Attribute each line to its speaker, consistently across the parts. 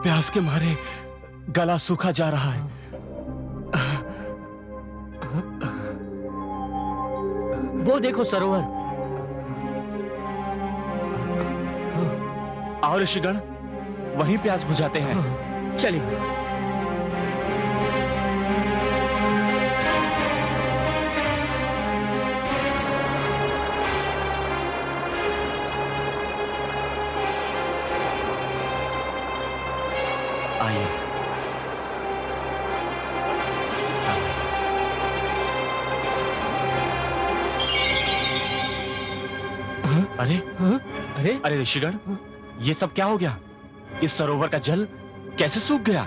Speaker 1: प्यास के मारे गला सूखा जा रहा है।
Speaker 2: वो देखो सरोवर।
Speaker 1: आओ ऋषिगण, वहीं प्यास बुझाते हैं।
Speaker 2: चलिए।
Speaker 1: आइए। अरे
Speaker 2: अरे
Speaker 1: अरे ऋषिगण, ये सब क्या हो गया? इस सरोवर का जल कैसे सूख गया?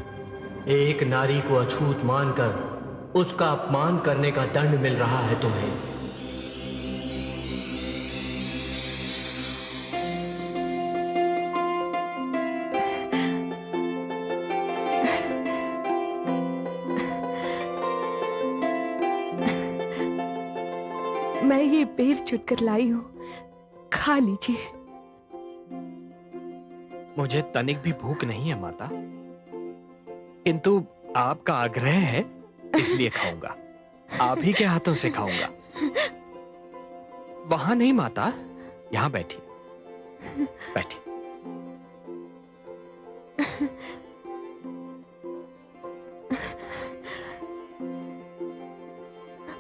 Speaker 2: एक नारी को अछूत मानकर उसका अपमान करने का दंड मिल रहा है तुम्हें।
Speaker 3: मैं ये बेर चुनकर लाई हूं, खा लीजिए।
Speaker 4: मुझे तनिक भी भूख नहीं है माता, किंतु आपका आग्रह है इसलिए खाऊंगा। आप ही के हाथों से खाऊंगा। वहां नहीं माता, यहां बैठिए, बैठिए।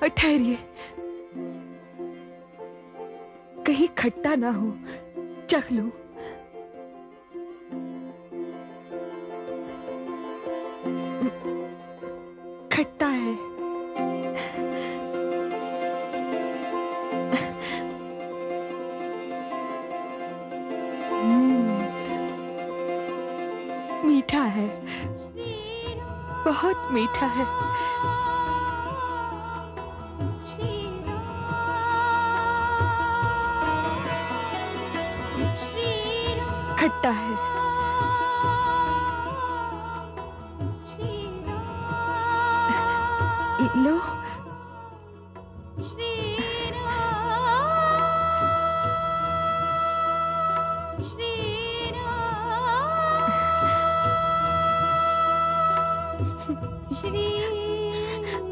Speaker 3: ठहरिए, कहीं खट्टा ना हो, चख लो। खट्टा है। मीठा है, बहुत मीठा है। खट्टा है। लो।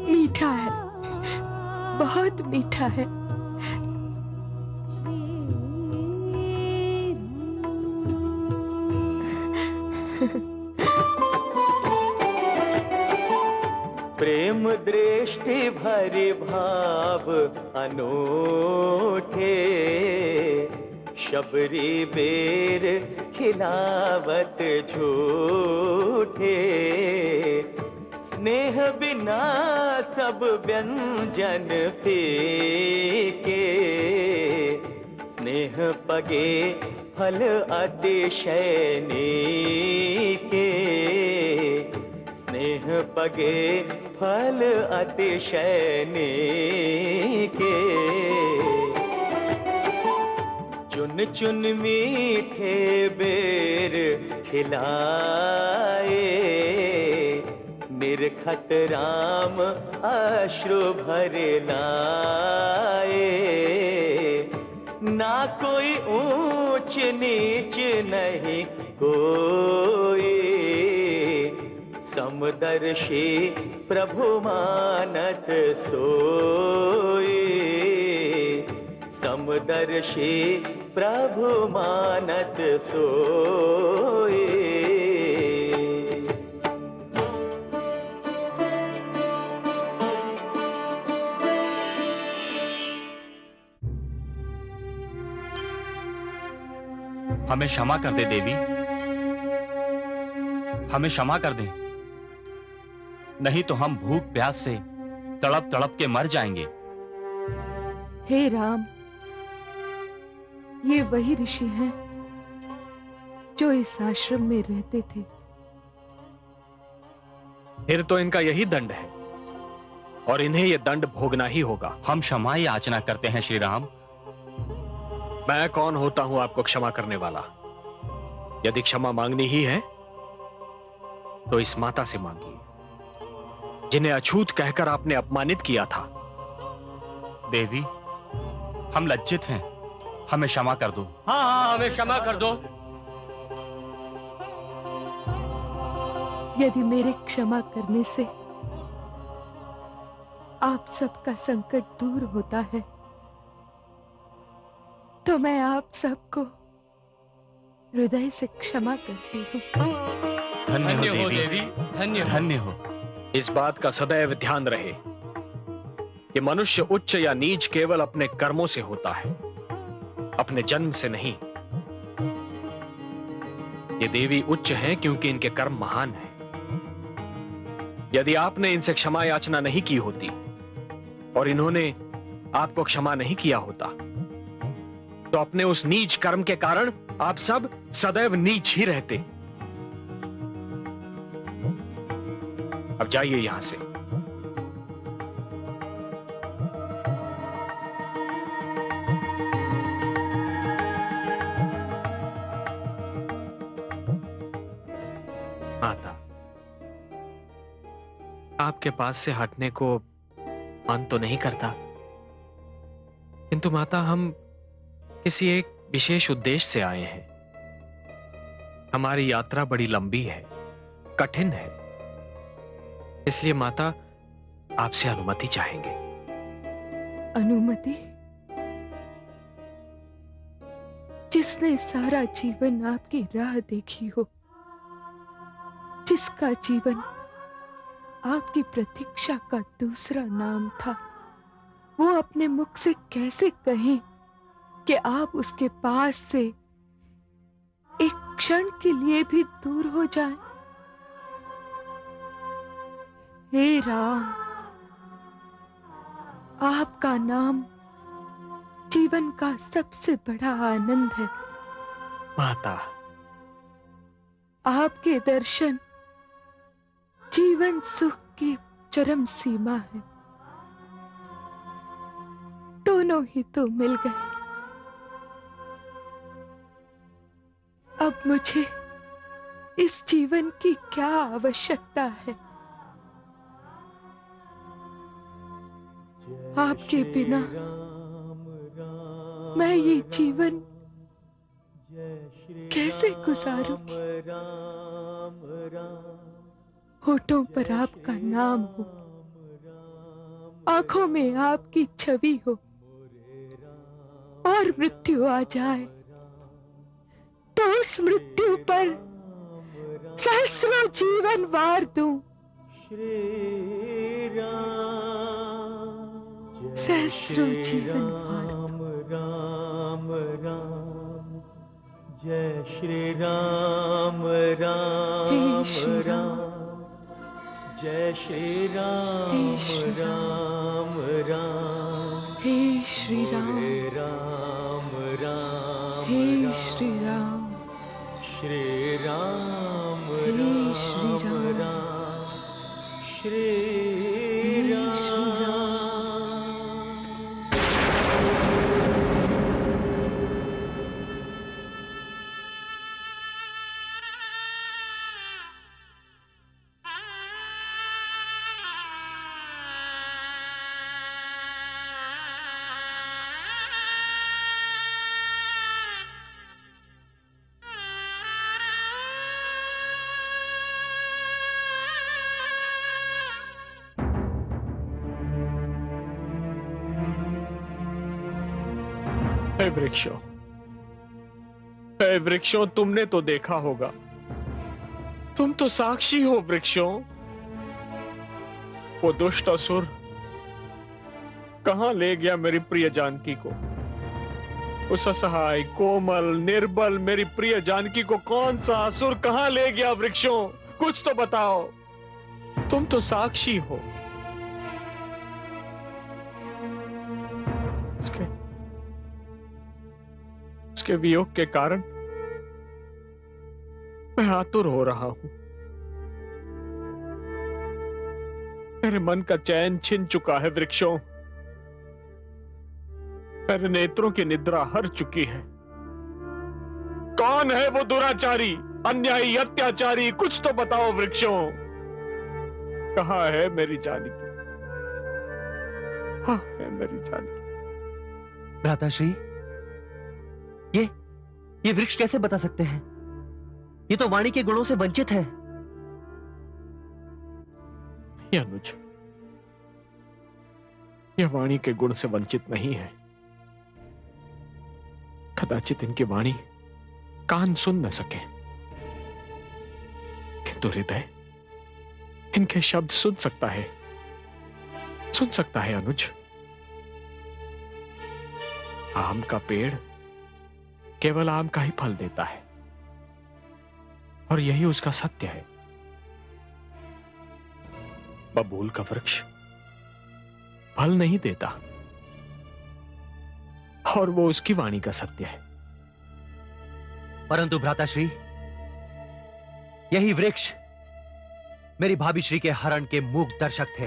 Speaker 3: मीठा है, बहुत मीठा है।
Speaker 5: प्रेम दृष्टि भरि भाव अनूठे, शबरी बेर खिलावत झूठे। स्नेह बिना सब व्यंजन फीके, स्नेह पगे फल अतिशय नीके। स्नेह पगे फल अतिशय नीके। चुन चुन मीठे बेर खिलाए, निरखत राम अश्रु भर लाए। ना कोई ऊंच नीच नहीं कोई, समदर्शी प्रभु मानत सोई। समदर्शी प्रभु मानत सोई।
Speaker 1: हमें क्षमा कर दे देवी, हमें क्षमा कर दे, नहीं तो हम भूख प्यास से तड़प तड़प के मर जाएंगे।
Speaker 3: हे राम, ये वही ऋषि हैं जो इस आश्रम में रहते थे।
Speaker 4: फिर तो इनका यही दंड है और इन्हें यह दंड भोगना ही होगा।
Speaker 1: हम क्षमा याचना करते हैं श्री राम।
Speaker 4: मैं कौन होता हूं आपको क्षमा करने वाला? यदि क्षमा मांगनी ही है तो इस माता से मांगिए, जिन्हें अछूत कहकर आपने अपमानित किया था।
Speaker 1: देवी, हम लज्जित हैं, हमें क्षमा कर दो।
Speaker 2: हाँ हाँ, हमें क्षमा कर दो।
Speaker 3: यदि मेरे क्षमा करने से आप सबका संकट दूर होता है तो मैं आप सबको हृदय से क्षमा करती हूँ।
Speaker 1: धन्य हो
Speaker 2: हो
Speaker 1: देवी,
Speaker 2: देवी, धन्य हो।
Speaker 1: धन्य हो।
Speaker 4: इस बात का सदैव ध्यान रहे कि मनुष्य उच्च या नीच केवल अपने कर्मों से होता है, अपने जन्म से नहीं। ये देवी उच्च हैं क्योंकि इनके कर्म महान हैं। यदि आपने इनसे क्षमा याचना नहीं की होती और इन्होंने आपको क्षमा नहीं किया होता तो अपने उस नीच कर्म के कारण आप सब सदैव नीच ही रहते। अब जाइए यहां से। माता, आपके पास से हटने को मन तो नहीं करता, किंतु माता हम किसी एक विशेष उद्देश्य से आए हैं। हमारी यात्रा बड़ी लंबी है, कठिन है, इसलिए माता आपसे अनुमति चाहेंगे।
Speaker 3: अनुमति? जिसने सारा जीवन आपकी राह देखी हो, जिसका जीवन आपकी प्रतीक्षा का दूसरा नाम था, वो अपने मुख से कैसे कहें कि आप उसके पास से एक क्षण के लिए भी दूर हो जाएं? हे राम, आपका नाम जीवन का सबसे बड़ा आनंद है।
Speaker 4: माता,
Speaker 3: आपके दर्शन जीवन सुख की चरम सीमा है। दोनों ही तो मिल गए। अब मुझे इस जीवन की क्या आवश्यकता है? आपके बिना मैं ये जीवन कैसे गुजारूंगी? होठों पर आपका नाम हो, आंखों में आपकी छवि हो, और मृत्यु आ जाए तो उस मृत्यु पर सहस्रों जीवन वार दूं। सहस्रों जीवन वार दूं।
Speaker 5: राम राम, जय श्री राम राम
Speaker 3: हे श्री राम।
Speaker 5: राम, जय श्री राम
Speaker 3: हे श्री
Speaker 5: राम राम,
Speaker 3: हे श्री राम,
Speaker 5: राम राम
Speaker 3: हे श्री राम,
Speaker 5: श्री राम
Speaker 3: हे श्री
Speaker 5: राम
Speaker 3: राम,
Speaker 5: राम, श्री
Speaker 3: हे
Speaker 5: राम।
Speaker 4: हे वृक्षों, हे वृक्षों, तुमने तो देखा होगा, तुम तो साक्षी हो वृक्षों। वो दुष्ट असुर कहां ले गया मेरी प्रिय जानकी को? उस असहाय, कोमल, निर्बल मेरी प्रिय जानकी को कौन सा असुर कहां ले गया वृक्षों? कुछ तो बताओ, तुम तो साक्षी हो। उसके वियोग के कारण मैं आतुर हो रहा हूं। मेरे मन का चैन छिन चुका है वृक्षों। मेरे नेत्रों की निद्रा हर चुकी है। कौन है वो दुराचारी, अन्यायी, अत्याचारी? कुछ तो बताओ वृक्षों। कहां है मेरी जानकी? कहां है मेरी जानकी?
Speaker 6: भ्राताश्री, ये वृक्ष कैसे बता सकते हैं? ये तो वाणी के गुणों से वंचित है।
Speaker 4: ये अनुज, यह वाणी के गुण से वंचित नहीं है। कदाचित इनकी वाणी कान सुन न सके, किंतु हृदय इनके शब्द सुन सकता है, सुन सकता है अनुज। आम का पेड़ केवल आम का ही फल देता है, और यही उसका सत्य है। बबूल का वृक्ष फल नहीं देता, और वो उसकी वाणी का सत्य है।
Speaker 6: परंतु भ्राताश्री, यही वृक्ष मेरी भाभी श्री के हरण के मूक दर्शक थे।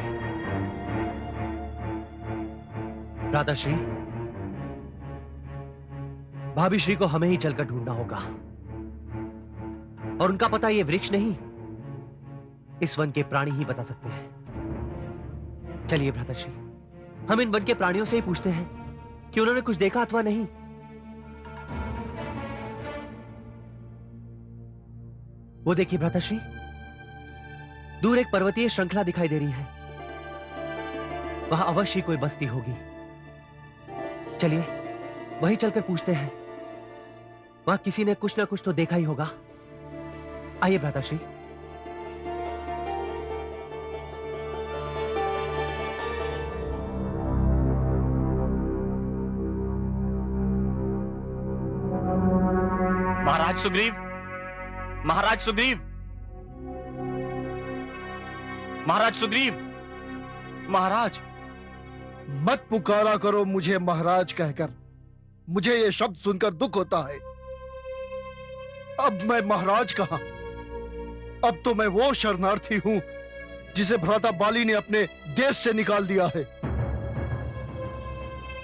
Speaker 6: भ्राताश्री, भाभी श्री को हमें ही चलकर ढूंढना होगा, और उनका पता ये वृक्ष नहीं, इस वन के प्राणी ही बता सकते हैं। चलिए भ्राताश्री, हम इन वन के प्राणियों से ही पूछते हैं कि उन्होंने कुछ देखा अथवा नहीं। वो देखिए भ्राताश्री, दूर एक पर्वतीय श्रृंखला दिखाई दे रही है। वहां अवश्य कोई बस्ती होगी। चलिए वहीं चलकर पूछते हैं। वहां किसी ने कुछ ना कुछ तो देखा ही होगा। आइए भ्राताश्री।
Speaker 1: महाराज सुग्रीव, महाराज सुग्रीव, महाराज सुग्रीव, महाराज।
Speaker 7: मत पुकारा करो मुझे महाराज कहकर। मुझे ये शब्द सुनकर दुख होता है। अब मैं महाराज कहां? अब तो मैं वो शरणार्थी हूं जिसे भ्राता बाली ने अपने देश से निकाल दिया है।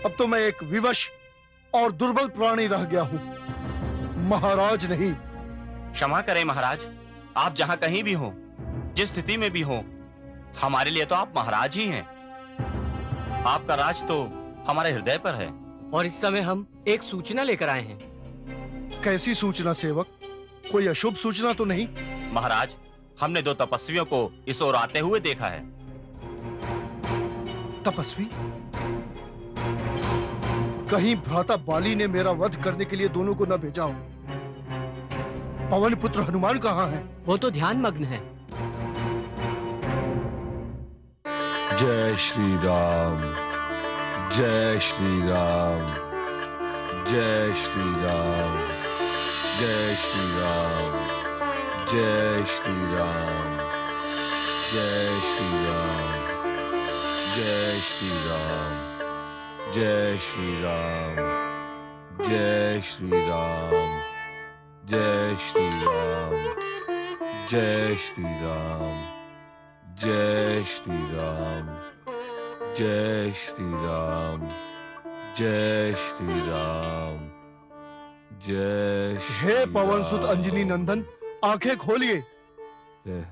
Speaker 7: अब तो मैं एक विवश और दुर्बल प्राणी रह गया हूं, महाराज नहीं।
Speaker 1: क्षमा करें महाराज, आप जहां कहीं भी हो, जिस स्थिति में भी हो, हमारे लिए तो आप महाराज ही हैं। आपका राज तो हमारे हृदय पर है।
Speaker 2: और इस समय हम एक सूचना लेकर आए हैं।
Speaker 7: कैसी सूचना सेवक? कोई अशुभ सूचना तो नहीं?
Speaker 1: महाराज, हमने 2 तपस्वियों को इस ओर आते हुए देखा है।
Speaker 7: तपस्वी? कहीं भ्राता बाली ने मेरा वध करने के लिए दोनों को न भेजा हो। पवन पुत्र हनुमान कहाँ है?
Speaker 2: वो तो ध्यान मग्न है।
Speaker 8: जय श्री राम, जय श्री राम, जय श्री राम, जय श्री राम, जय श्री राम, जय श्री राम, जय श्री राम, जय श्री राम, जय श्री राम, जय श्री राम, जय श्री राम, जय श्री राम, जय श्री राम, जय श्री राम, जय श्री
Speaker 7: हे पवन सुत
Speaker 8: राम।
Speaker 7: अंजनी नंदन, आंखें खोलिए।
Speaker 8: जय।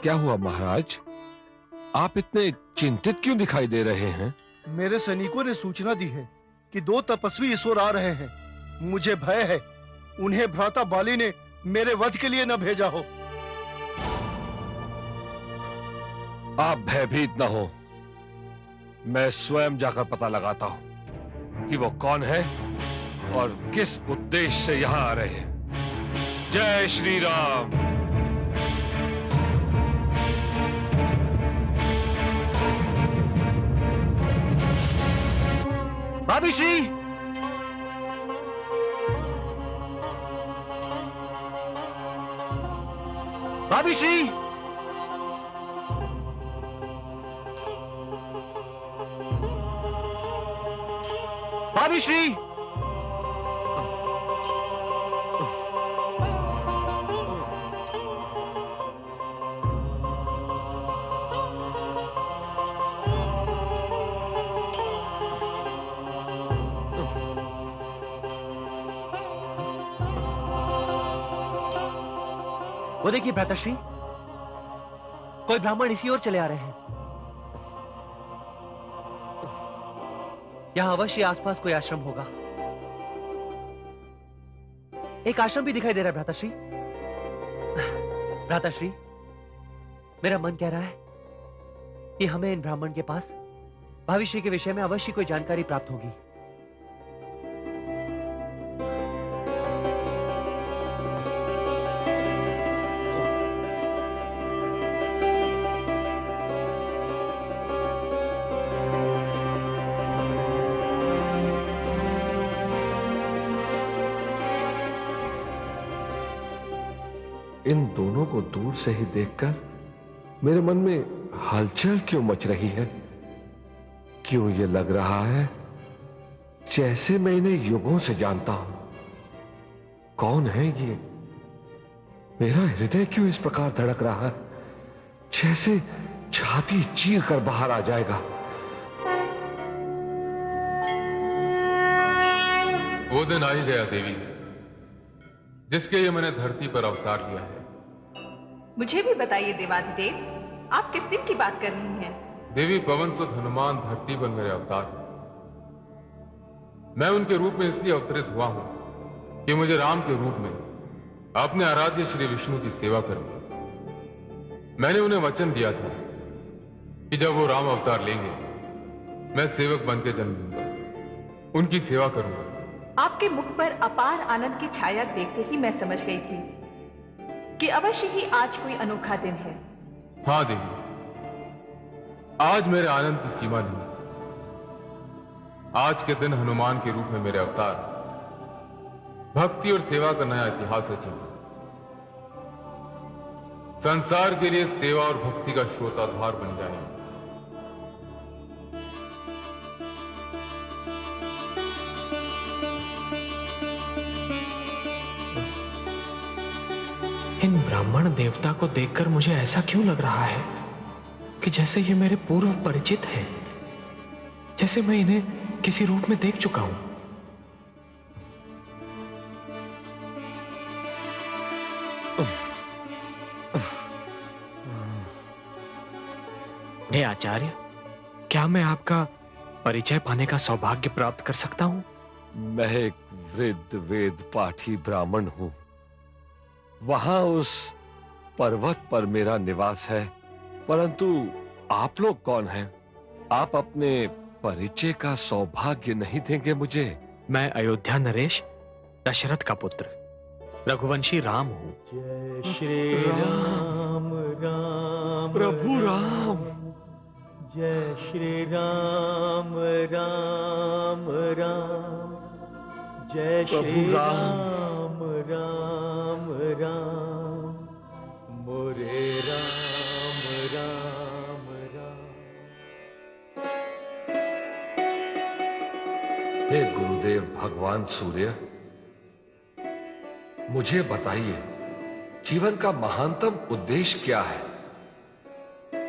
Speaker 8: क्या हुआ महाराज? आप इतने चिंतित क्यों दिखाई दे रहे हैं?
Speaker 7: मेरे सैनिकों ने सूचना दी है कि 2 तपस्वी इस ओर आ रहे हैं। मुझे भय है उन्हें भ्राता बाली ने मेरे वध के लिए न भेजा हो।
Speaker 8: आप भयभीत न हो, मैं स्वयं जाकर पता लगाता हूं कि वो कौन है और किस उद्देश्य से यहां आ रहे हैं। जय श्री राम।
Speaker 6: भाभी श्री, भाभी श्री, भाभी श्री। वो देखिए भ्राताश्री, कोई ब्राह्मण इसी ओर चले आ रहे हैं। यहां अवश्य आसपास कोई आश्रम होगा। एक आश्रम भी दिखाई दे रहा है भ्राताश्री। भ्राताश्री, मेरा मन कह रहा है कि हमें इन ब्राह्मण के पास भविष्य के विषय में अवश्य कोई जानकारी प्राप्त होगी।
Speaker 8: इन दोनों को दूर से ही देखकर मेरे मन में हलचल क्यों मच रही है? क्यों ये लग रहा है जैसे मैं इन्हें युगों से जानता हूं? कौन है ये? मेरा हृदय क्यों इस प्रकार धड़क रहा है जैसे छाती चीर कर बाहर आ जाएगा?
Speaker 9: वो दिन आ ही गया देवी, जिसके लिए मैंने धरती पर अवतार लिया है।
Speaker 10: मुझे भी बताइए देवाधिदेव, आप किस दिन की बात कर रही हैं?
Speaker 9: देवी, पवन सुत हनुमान धरती पर मेरे अवतार हैं। मैं उनके रूप में इसलिए अवतरित हुआ हूं कि मुझे राम के रूप में अपने आराध्य श्री विष्णु की सेवा करनी। मैंने उन्हें वचन दिया था कि जब वो राम अवतार लेंगे मैं सेवक बन के जन्म लूंगा, उनकी सेवा करूंगा।
Speaker 10: आपके मुख पर अपार आनंद की छाया देखते ही मैं समझ गई थी कि अवश्य ही आज कोई अनोखा दिन है।
Speaker 9: हाँ देवी, आज मेरे आनंद की सीमा नहीं। आज के दिन हनुमान के रूप में मेरे अवतार भक्ति और सेवा का नया इतिहास रचेंगे। संसार के लिए सेवा और भक्ति का श्रोताधार बन जाएंगे।
Speaker 4: इन ब्राह्मण देवता को देखकर मुझे ऐसा क्यों लग रहा है कि जैसे ये मेरे पूर्व परिचित हैं, जैसे मैं इन्हें किसी रूप में देख चुका हूं। हे आचार्य, क्या मैं आपका परिचय पाने का सौभाग्य प्राप्त कर सकता हूं?
Speaker 8: मैं एक वृद्ध वेद पाठी ब्राह्मण हूं। वहां उस पर्वत पर मेरा निवास है, परंतु आप लोग कौन हैं? आप अपने परिचय का सौभाग्य नहीं देंगे मुझे?
Speaker 4: मैं अयोध्या नरेश दशरथ का पुत्र रघुवंशी राम हूं।
Speaker 5: जय श्री राम राम
Speaker 8: प्रभु राम।
Speaker 5: जय श्री राम राम राम। जय श्री राम राम राम। मोरे राम राम राम।
Speaker 8: हे गुरुदेव भगवान सूर्य, मुझे बताइए जीवन का महानतम उद्देश्य क्या है?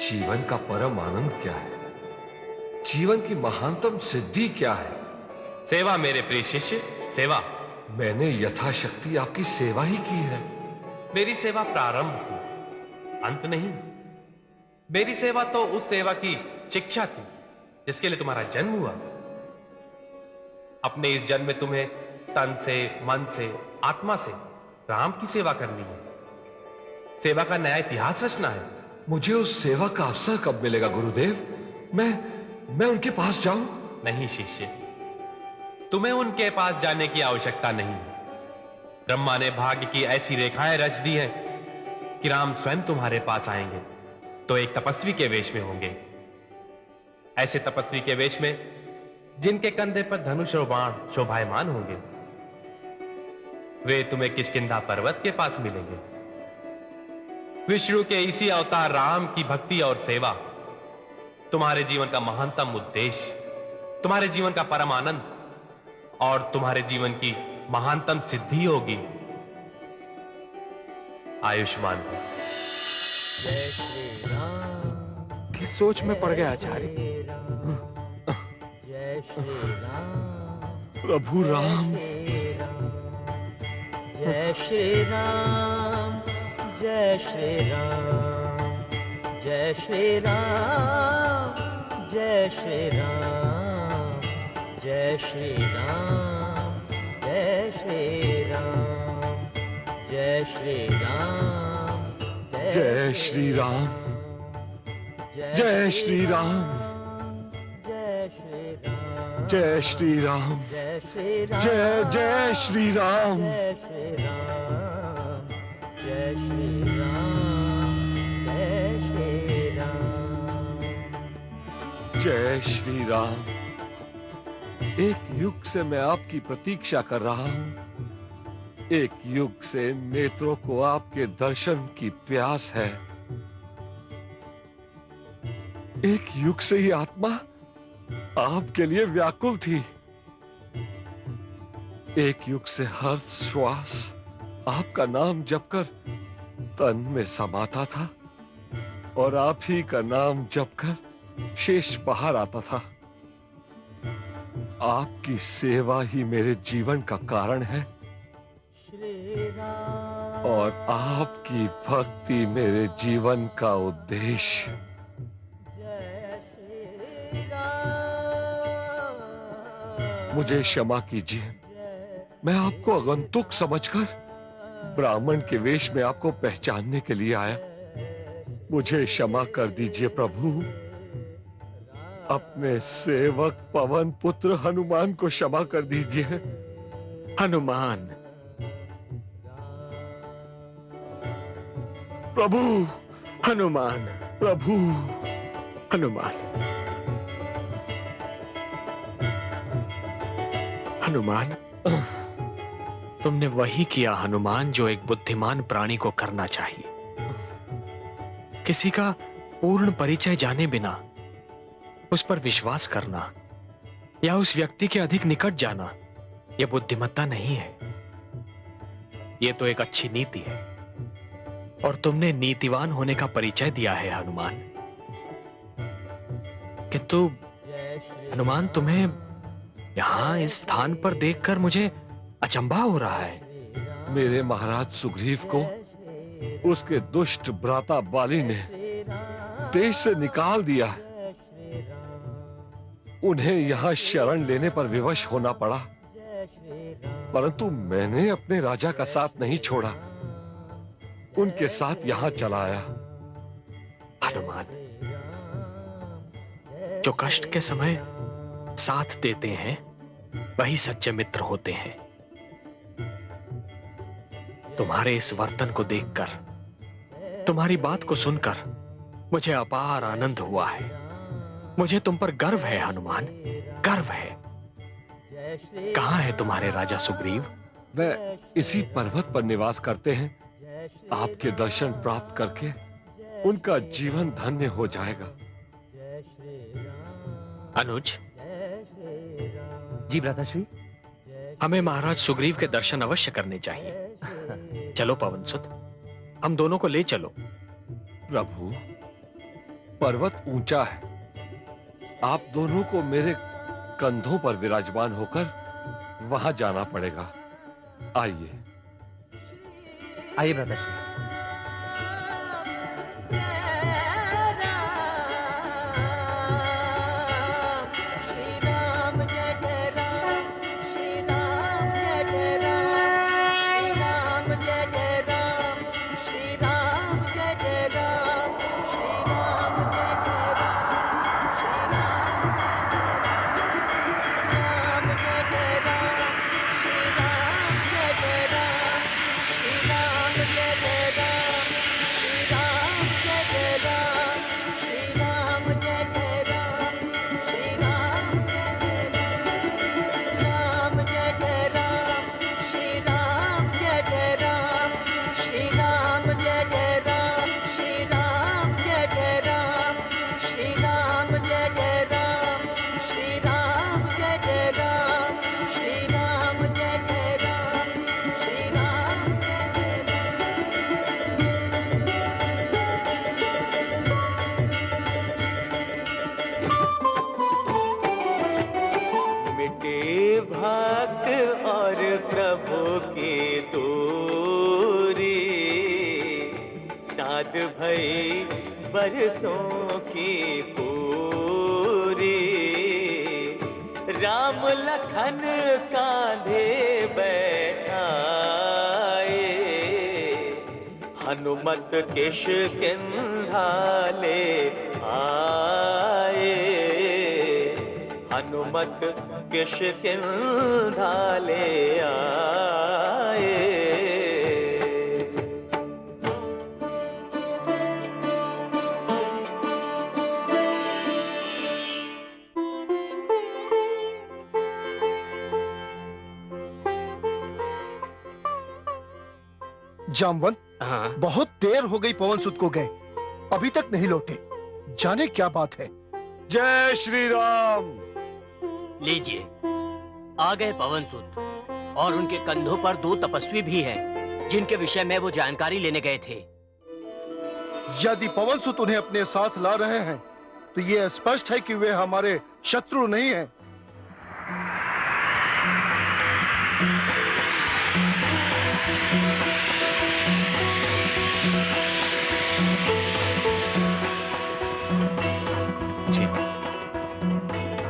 Speaker 8: जीवन का परम आनंद क्या है? जीवन की महानतम सिद्धि क्या है?
Speaker 1: सेवा मेरे प्रिय शिष्य, सेवा।
Speaker 8: मैंने यथाशक्ति आपकी सेवा ही की है।
Speaker 1: मेरी सेवा प्रारंभ थी, अंत नहीं। मेरी सेवा तो उस सेवा की शिक्षा थी जिसके लिए तुम्हारा जन्म हुआ। अपने इस जन्म में तुम्हें तन से, मन से, आत्मा से राम की सेवा करनी है। सेवा का नया इतिहास रचना है।
Speaker 8: मुझे उस सेवा का अवसर कब मिलेगा गुरुदेव? मैं उनके पास जाऊं?
Speaker 1: नहीं शिष्य, तुम्हें उनके पास जाने की आवश्यकता नहीं। ब्रह्मा ने भाग्य की ऐसी रेखाएं रच दी हैं कि राम स्वयं तुम्हारे पास आएंगे तो एक तपस्वी के वेश में होंगे। ऐसे तपस्वी के वेश में जिनके कंधे पर धनुष और बाण शोभायमान होंगे। वे तुम्हें किष्किंधा पर्वत के पास मिलेंगे। विष्णु के इसी अवतार राम की भक्ति और सेवा तुम्हारे जीवन का महानतम उद्देश्य, तुम्हारे जीवन का परम आनंद और तुम्हारे जीवन की महानतम सिद्धि होगी। आयुष्मान हो।
Speaker 5: जय श्री राम।
Speaker 4: किस सोच में पड़ गया आचार्य?
Speaker 5: जय श्री राम।
Speaker 8: प्रभु राम।
Speaker 5: जय श्री राम। जय श्री राम। जय जय श्री राम, जय श्री राम, जय श्री राम, जय श्री राम, जय श्री राम,
Speaker 8: जय श्री राम, जय श्री राम, जय श्री राम, जय जय श्री राम,
Speaker 5: जय श्री राम, जय श्री राम,
Speaker 8: जय श्री राम। एक युग से मैं आपकी प्रतीक्षा कर रहा हूं। एक युग से नेत्रों को आपके दर्शन की प्यास है। एक युग से ही आत्मा आपके लिए व्याकुल थी। एक युग से हर श्वास आपका नाम जपकर तन में समाता था और आप ही का नाम जपकर शेष बाहर आता था। आपकी सेवा ही मेरे जीवन का कारण है और आपकी भक्ति मेरे जीवन का उद्देश्य। मुझे क्षमा कीजिए, मैं आपको आगंतुक समझकर ब्राह्मण के वेश में आपको पहचानने के लिए आया। मुझे क्षमा कर दीजिए प्रभु। अपने सेवक पवन पुत्र हनुमान को क्षमा कर दीजिए।
Speaker 4: हनुमान,
Speaker 8: प्रभु,
Speaker 4: हनुमान,
Speaker 8: प्रभु,
Speaker 4: हनुमान, हनुमान, तुमने वही किया हनुमान जो एक बुद्धिमान प्राणी को करना चाहिए। किसी का पूर्ण परिचय जाने बिना उस पर विश्वास करना या उस व्यक्ति के अधिक निकट जाना, यह बुद्धिमत्ता नहीं है। यह तो एक अच्छी नीति है और तुमने नीतिवान होने का परिचय दिया है हनुमान। किंतु हनुमान, तुम्हें यहां इस स्थान पर देखकर मुझे अचंभा हो रहा है।
Speaker 8: मेरे महाराज सुग्रीव को उसके दुष्ट भ्राता बाली ने देश से निकाल दिया। उन्हें यहां शरण लेने पर विवश होना पड़ा, परंतु मैंने अपने राजा का साथ नहीं छोड़ा, उनके साथ यहां चला आया।
Speaker 4: हनुमान, जो कष्ट के समय साथ देते हैं वही सच्चे मित्र होते हैं। तुम्हारे इस वर्तन को देखकर, तुम्हारी बात को सुनकर मुझे अपार आनंद हुआ है। मुझे तुम पर गर्व है हनुमान, गर्व है। कहां है तुम्हारे राजा सुग्रीव?
Speaker 8: वह इसी पर्वत पर निवास करते हैं। आपके दर्शन प्राप्त करके उनका जीवन धन्य हो जाएगा।
Speaker 4: अनुज,
Speaker 6: जी भ्राताश्री।
Speaker 4: हमें महाराज सुग्रीव के दर्शन अवश्य करने चाहिए। चलो पवनसुत, हम दोनों को ले चलो।
Speaker 8: प्रभु, पर्वत ऊंचा है, आप दोनों को मेरे कंधों पर विराजमान होकर वहां जाना पड़ेगा। आइए
Speaker 6: आइए भ्राताश्री।
Speaker 5: जय बरसों की पूरी। राम लखन कांधे बैठाए, हनुमत किष्किंधा ले आए, हनुमत किष्किंधा ले आए।
Speaker 7: जामवंत,
Speaker 4: हाँ।
Speaker 7: बहुत देर हो गई पवन सुत को गए, अभी तक नहीं लौटे। जाने क्या बात है।
Speaker 8: जय श्री राम।
Speaker 2: लीजिए, आ गए पवन सुत, और उनके कंधों पर 2 तपस्वी भी हैं, जिनके विषय में वो जानकारी लेने गए थे।
Speaker 7: यदि पवन सुत उन्हें अपने साथ ला रहे हैं तो ये स्पष्ट है कि वे हमारे शत्रु नहीं हैं।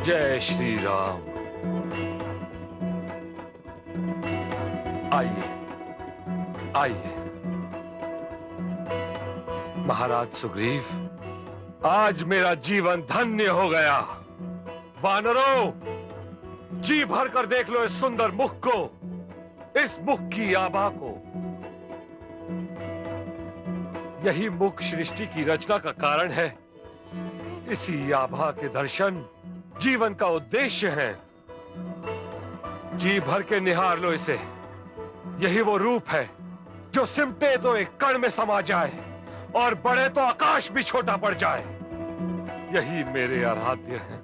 Speaker 8: जय श्री राम। आइए आइए। महाराज सुग्रीव, आज मेरा जीवन धन्य हो गया। वानरों, जी भर कर देख लो इस सुंदर मुख को, इस मुख की आभा को। यही मुख सृष्टि की रचना का कारण है। इसी आभा के दर्शन जीवन का उद्देश्य है। जी भर के निहार लो इसे। यही वो रूप है जो सिमटे तो एक कण में समा जाए और बड़े तो आकाश भी छोटा पड़ जाए। यही मेरे आराध्य हैं,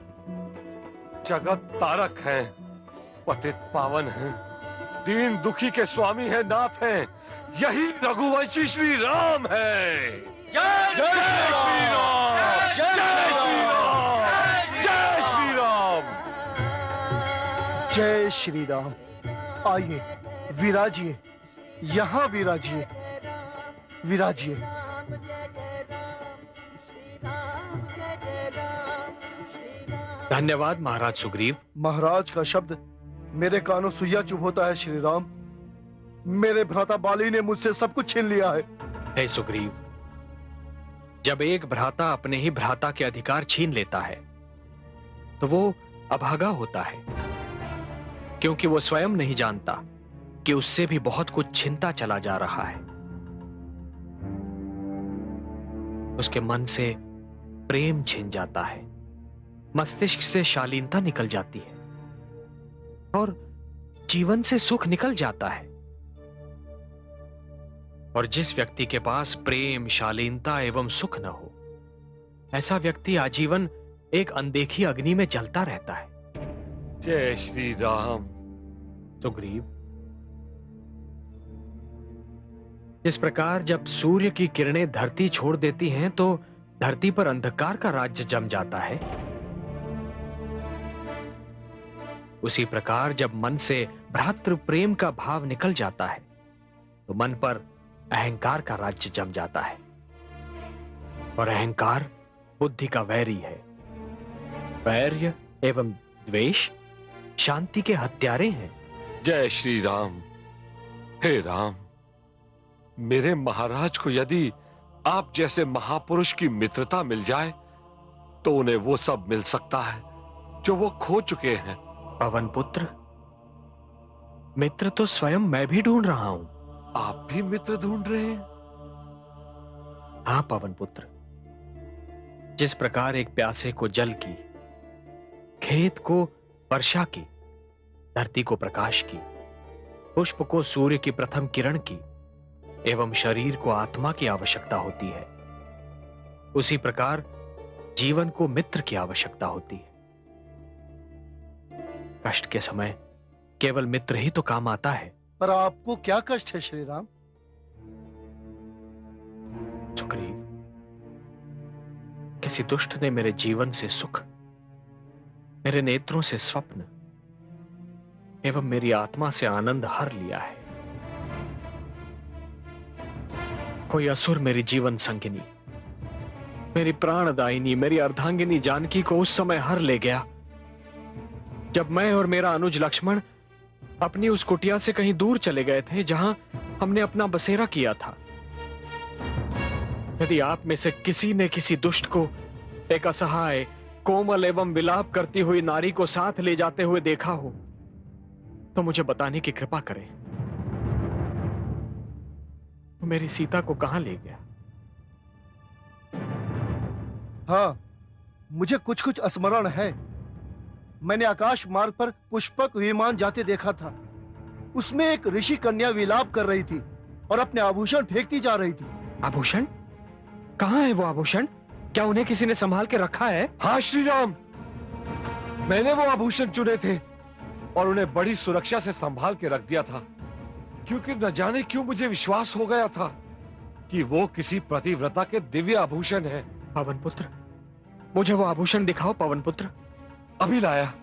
Speaker 8: जगत तारक हैं, पतित पावन हैं, दीन दुखी के स्वामी हैं, नाथ हैं। यही रघुवंशी श्री राम है। जय श्री राम। जय श्री राम। जय श्री राम।
Speaker 7: जय श्री राम। आइए, विराजिए, यहाँ विराजिए, विराजिए।
Speaker 4: धन्यवाद महाराज सुग्रीव।
Speaker 7: महाराज का शब्द मेरे कानों सुइया चुभ होता है। श्री राम, मेरे भ्राता बाली ने मुझसे सब कुछ छीन लिया है।
Speaker 4: हे सुग्रीव, जब एक भ्राता अपने ही भ्राता के अधिकार छीन लेता है तो वो अभागा होता है, क्योंकि वो स्वयं नहीं जानता कि उससे भी बहुत कुछ छिनता चला जा रहा है। उसके मन से प्रेम छिन जाता है, मस्तिष्क से शालीनता निकल जाती है और जीवन से सुख निकल जाता है। और जिस व्यक्ति के पास प्रेम, शालीनता एवं सुख न हो, ऐसा व्यक्ति आजीवन एक अनदेखी अग्नि में जलता रहता है।
Speaker 8: जय श्री राम।
Speaker 4: सुग्रीव, जिस प्रकार जब सूर्य की किरणें धरती छोड़ देती हैं तो धरती पर अंधकार का राज्य जम जाता है, उसी प्रकार जब मन से भ्रातृ प्रेम का भाव निकल जाता है तो मन पर अहंकार का राज्य जम जाता है। और अहंकार बुद्धि का वैरी है। वैर्य एवं द्वेष शांति के हत्यारे हैं।
Speaker 8: जय श्री राम। हे राम, मेरे महाराज को यदि आप जैसे महापुरुष की मित्रता मिल जाए तो उन्हें वो सब मिल सकता है जो वो खो चुके हैं।
Speaker 4: पवन पुत्र, मित्र तो स्वयं मैं भी ढूंढ रहा हूं।
Speaker 8: आप भी मित्र ढूंढ रहे हैं?
Speaker 4: हाँ पवन पुत्र, जिस प्रकार एक प्यासे को जल की, खेत को वर्षा की, धरती को प्रकाश की, पुष्प को सूर्य की प्रथम किरण की एवं शरीर को आत्मा की आवश्यकता होती है, उसी प्रकार जीवन को मित्र की आवश्यकता होती है। कष्ट के समय केवल मित्र ही तो काम आता है।
Speaker 7: पर आपको क्या कष्ट है श्री राम?
Speaker 4: सुग्रीव, किसी दुष्ट ने मेरे जीवन से सुख, मेरे नेत्रों से स्वप्न एवं मेरी आत्मा से आनंद हर लिया है। कोई असुर मेरी जीवन संगिनी, मेरी प्राणदायिनी, मेरी अर्धांगिनी जानकी को उस समय हर ले गया जब मैं और मेरा अनुज लक्ष्मण अपनी उस कुटिया से कहीं दूर चले गए थे जहां हमने अपना बसेरा किया था। यदि आप में से किसी ने किसी दुष्ट को एक असहाय, कोमल एवं विलाप करती हुई नारी को साथ ले जाते हुए देखा हो तो मुझे बताने की कृपा करें। मेरी सीता को कहां ले गया?
Speaker 7: हाँ, मुझे कुछ कुछ स्मरण है। मैंने आकाश मार्ग पर पुष्पक विमान जाते देखा था। उसमें एक ऋषि कन्या विलाप कर रही थी और अपने आभूषण फेंकती जा रही थी।
Speaker 4: आभूषण? कहां है वो आभूषण? क्या उन्हें किसी ने संभाल के रखा है?
Speaker 8: हाँ श्री राम, मैंने वो आभूषण चुने थे और उन्हें बड़ी सुरक्षा से संभाल के रख दिया था, क्योंकि न जाने क्यों मुझे विश्वास हो गया था कि वो किसी पतिव्रता के दिव्य आभूषण है।
Speaker 4: पवन पुत्र, मुझे वो आभूषण दिखाओ पवन पुत्र।
Speaker 8: अभी लाया।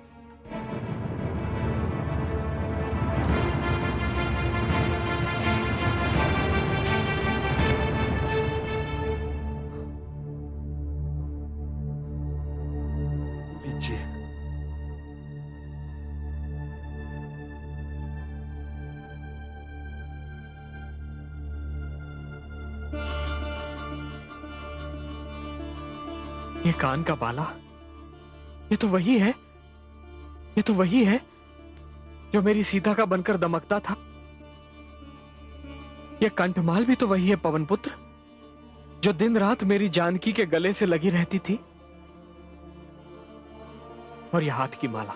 Speaker 8: लीजिए।
Speaker 4: ये कान का बाला, ये तो वही है, ये तो वही है जो मेरी सीता का बनकर दमकता था। ये कंठमाल भी तो वही है पवन पुत्र, जो दिन रात मेरी जानकी के गले से लगी रहती थी। और ये हाथ की माला,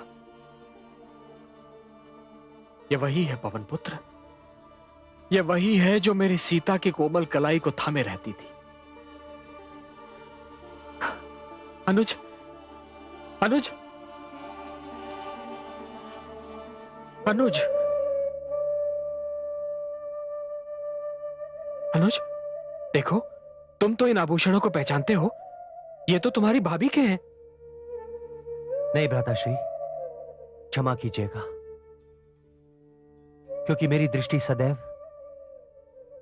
Speaker 4: ये वही है पवन पुत्र, ये वही है जो मेरी सीता की कोमल कलाई को थामे रहती थी। अनुज, अनुज, अनुज, अनुज, देखो, तुम तो इन आभूषणों को पहचानते हो। ये तो तुम्हारी भाभी के हैं।
Speaker 6: नहीं भ्राताश्री, क्षमा कीजिएगा, क्योंकि मेरी दृष्टि सदैव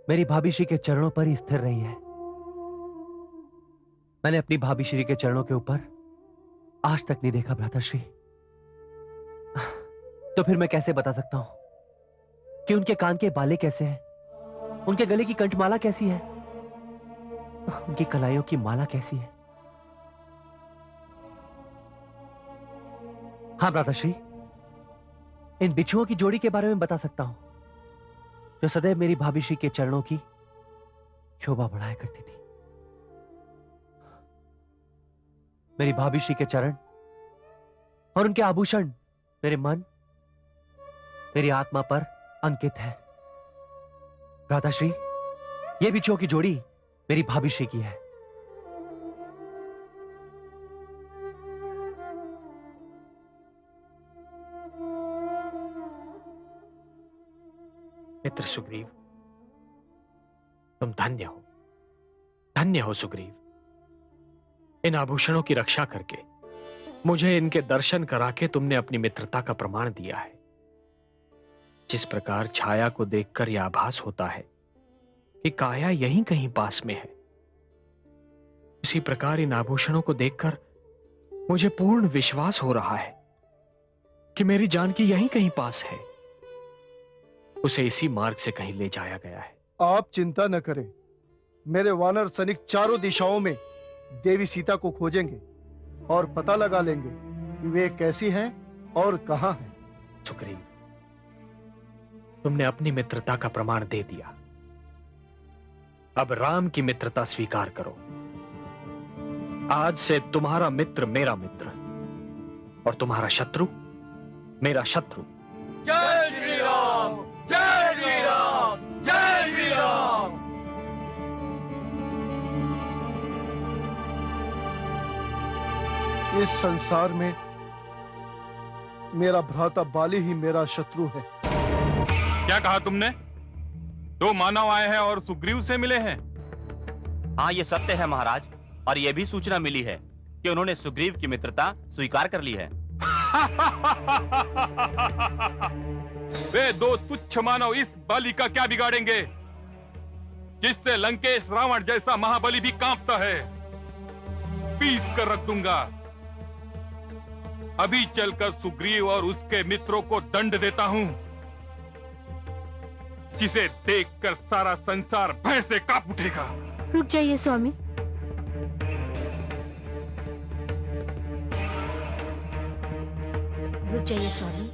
Speaker 6: मेरी भाभी श्री के चरणों पर ही स्थिर रही है। मैंने अपनी भाभी श्री के चरणों के ऊपर आज तक नहीं देखा भ्राताश्री। तो फिर मैं कैसे बता सकता हूं कि उनके कान के बाले कैसे हैं, उनके गले की कंठमाला कैसी है, उनकी कलाइयों की माला कैसी है। हाँ भ्राताश्री, इन बिच्छुओं की जोड़ी के बारे में बता सकता हूं, जो सदैव मेरी भाभी श्री के चरणों की शोभा बढ़ाया करती थी। मेरी भाभी श्री के चरण और उनके आभूषण मेरे मन, मेरी आत्मा पर अंकित है। भ्राताश्री, ये बिच्छुओं की जोड़ी मेरी भाभी श्री की है।
Speaker 4: मित्र सुग्रीव, तुम धन्य हो, धन्य हो सुग्रीव। इन आभूषणों की रक्षा करके मुझे इनके दर्शन करा के तुमने अपनी मित्रता का प्रमाण दिया है। जिस प्रकार छाया को देखकर यह आभास होता है कि काया यहीं कहीं पास में है, उसी प्रकार इन आभूषणों को देखकर मुझे पूर्ण विश्वास हो रहा है कि मेरी जानकी यहीं कहीं पास है। उसे इसी मार्ग से कहीं ले जाया गया है।
Speaker 7: आप चिंता न करें, मेरे वानर सैनिक चारों दिशाओं में देवी सीता को खोजेंगे और पता लगा लेंगे कि वे कैसी हैं और कहां हैं।
Speaker 4: सुग्रीव, तुमने अपनी मित्रता का प्रमाण दे दिया। अब राम की मित्रता स्वीकार करो। आज से तुम्हारा मित्र मेरा मित्र और तुम्हारा शत्रु मेरा शत्रु।
Speaker 2: जय श्री राम, जय श्री राम, जय श्री राम।
Speaker 7: इस संसार में मेरा भ्राता बाली ही मेरा शत्रु है।
Speaker 11: क्या कहा तुमने? दो मानव आए हैं और सुग्रीव से मिले हैं।
Speaker 12: हाँ, ये सत्य है महाराज, और यह भी सूचना मिली है कि उन्होंने सुग्रीव की मित्रता स्वीकार कर ली है।
Speaker 11: वे दो तुच्छ मानव इस बलि का क्या बिगाड़ेंगे, जिससे लंकेश रावण जैसा महाबली भी कांपता है। पीस कर रख दूंगा। अभी चलकर सुग्रीव और उसके मित्रों को दंड देता हूं, जिसे देखकर सारा संसार भय से कांप उठेगा।
Speaker 13: रुक जाइए स्वामी। रुक जाइए स्वामी,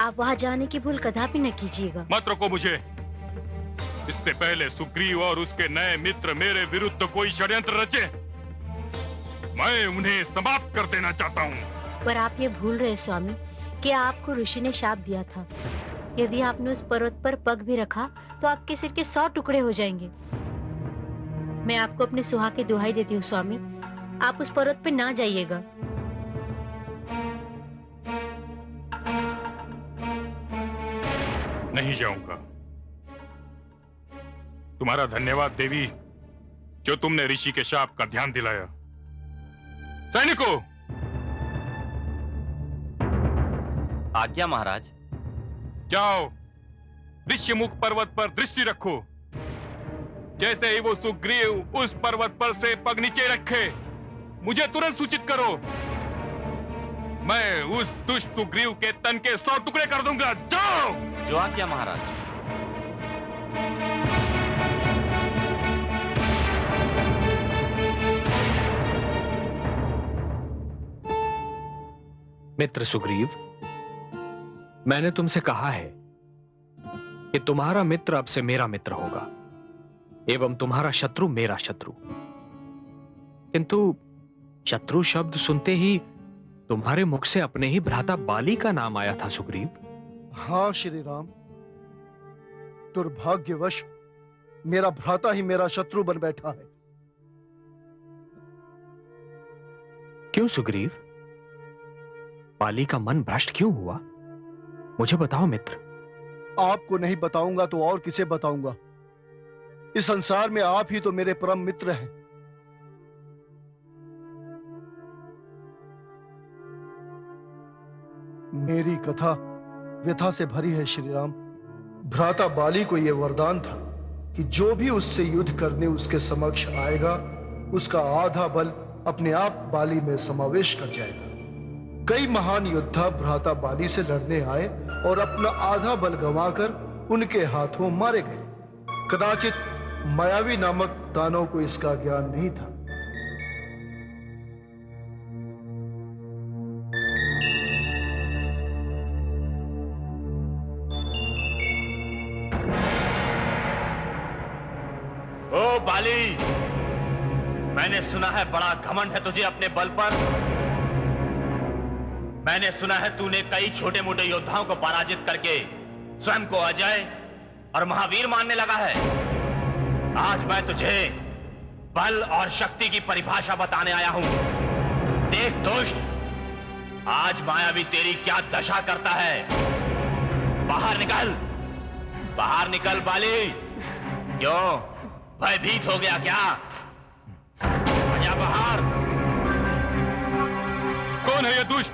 Speaker 13: आप वहां जाने की भूल कदापि न कीजिएगा।
Speaker 11: मत रोको मुझे। इससे पहले सुग्रीव और उसके नए मित्र मेरे विरुद्ध कोई षड्यंत्र रचे, मैं उन्हें समाप्त कर देना चाहता हूँ।
Speaker 13: पर आप ये भूल रहे स्वामी कि आपको ऋषि ने शाप दिया था, यदि आपने उस पर्वत पर पग भी रखा तो आपके सिर के 100 टुकड़े हो जाएंगे। मैं आपको अपने सुहाग की दुहाई देती हूँ स्वामी, आप उस पर्वत पर ना जाइएगा।
Speaker 11: नहीं जाऊंगा। तुम्हारा धन्यवाद देवी, जो तुमने ऋषि के शाप का ध्यान दिलाया। सैनिकों,
Speaker 12: आज्ञा महाराज।
Speaker 11: जाओ, ऋष्यमुख पर्वत पर दृष्टि रखो। जैसे ही वो सुग्रीव उस पर्वत पर से पग नीचे रखे, मुझे तुरंत सूचित करो। मैं उस दुष्ट सुग्रीव के तन के 100 टुकड़े कर दूंगा। जाओ।
Speaker 12: जो आज्ञा महाराज।
Speaker 4: मित्र सुग्रीव, मैंने तुमसे कहा है कि तुम्हारा मित्र अब से मेरा मित्र होगा एवं तुम्हारा शत्रु मेरा शत्रु। किंतु शत्रु शब्द सुनते ही तुम्हारे मुख से अपने ही भ्राता बाली का नाम आया था सुग्रीव।
Speaker 7: हाँ श्री राम, दुर्भाग्यवश मेरा भ्राता ही मेरा शत्रु बन बैठा है।
Speaker 4: क्यों सुग्रीव? बाली का मन भ्रष्ट क्यों हुआ? मुझे बताओ मित्र।
Speaker 7: आपको नहीं बताऊंगा तो और किसे बताऊंगा? इस संसार में आप ही तो मेरे परम मित्र हैं। मेरी कथा व्यथा से भरी है श्री राम। भ्राता बाली को यह वरदान था कि जो भी उससे युद्ध करने उसके समक्ष आएगा, उसका आधा बल अपने आप बाली में समावेश कर जाएगा। कई महान योद्धा भ्राता बाली से लड़ने आए और अपना आधा बल गंवाकर उनके हाथों मारे गए। कदाचित मायावी नामक दानव को इसका ज्ञान नहीं था।
Speaker 12: ओ बाली, मैंने सुना है बड़ा घमंड है तुझे अपने बल पर। मैंने सुना है तूने कई छोटे मोटे योद्धाओं को पराजित करके स्वयं को अजय और महावीर मानने लगा है। आज मैं तुझे बल और शक्ति की परिभाषा बताने आया हूं। देख दुष्ट, आज मायावी तेरी क्या दशा करता है। बाहर निकल, बाहर निकल बाली। क्यों, भयभीत हो गया क्या? आजा बाहर।
Speaker 11: कौन है ये दुष्ट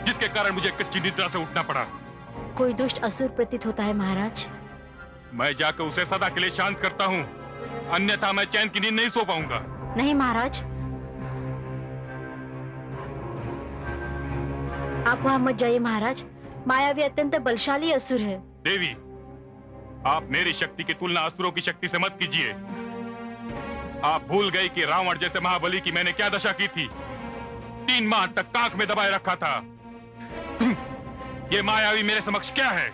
Speaker 11: जिसके कारण मुझे कच्ची निद्रा से उठना पड़ा?
Speaker 13: कोई दुष्ट असुर प्रतीत होता है महाराज।
Speaker 11: मैं जाकर उसे सदा के लिए शांत करता हूँ, अन्यथा मैं चैन की नींद नहीं सो पाऊंगा।
Speaker 13: नहीं महाराज, आप वहां मत जाइए महाराज। मायावी अत्यंत बलशाली असुर है।
Speaker 11: देवी, आप मेरी शक्ति की तुलना असुरों की शक्ति से मत कीजिए। आप भूल गई कि रावण जैसे महाबली की मैंने क्या दशा की थी। 3 माह तक ताक में दबाए रखा था। ये मायावी मेरे समक्ष क्या है?